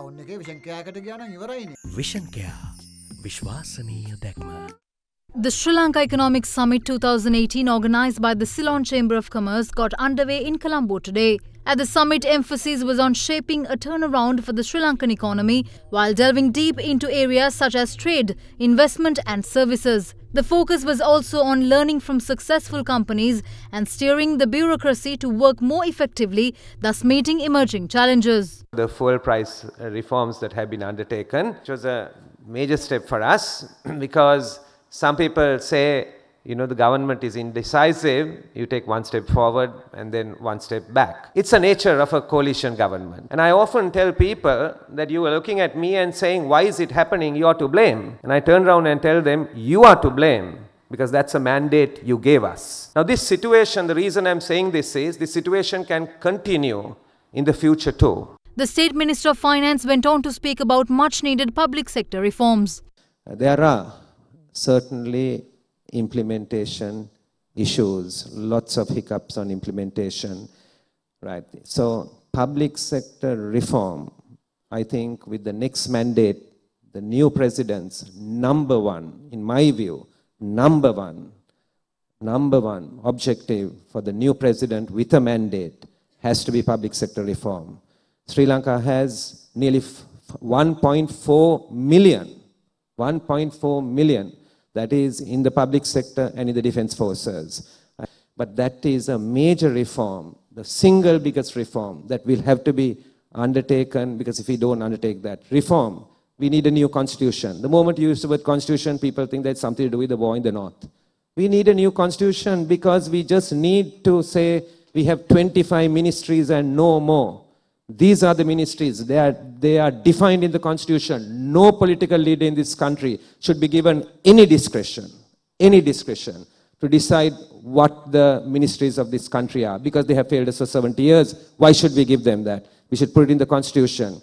ඔන්න එකේ විෂන් කෑකට ගියා නම් ඉවරයිනේ. විෂන් කෑ විශ්වාසනීය දැක්ම. The Sri Lanka Economic Summit 2018, organised by the Ceylon Chamber of Commerce, got underway in Colombo today. At the summit, emphasis was on shaping a turnaround for the Sri Lankan economy while delving deep into areas such as trade, investment and services. The focus was also on learning from successful companies and steering the bureaucracy to work more effectively, thus meeting emerging challenges. The fuel price reforms that have been undertaken, which was a major step for us because some people say, you know, the government is indecisive, you take one step forward and then one step back. It's the nature of a coalition government. And I often tell people that you are looking at me and saying, why is it happening? You are to blame. And I turn around and tell them, you are to blame because that's a mandate you gave us. Now this situation, the reason I'm saying this is, this situation can continue in the future too. The State Minister of Finance went on to speak about much needed public sector reforms. There are certainly implementation issues, lots of hiccups on implementation, right? So public sector reform, I think with the next mandate, the new president's number one, in my view, number one objective for the new president with a mandate has to be public sector reform. Sri Lanka has nearly 1.4 million that is in the public sector and in the defense forces. But that is a major reform, the single biggest reform that will have to be undertaken, because if we don't undertake that reform, we need a new constitution. The moment you use the word constitution, people think that's something to do with the war in the north. We need a new constitution because we just need to say we have 25 ministries and no more. These are the ministries. They are defined in the constitution. No political leader in this country should be given any discretion to decide what the ministries of this country are, because they have failed us for 70 years. Why should we give them that? We should put it in the constitution.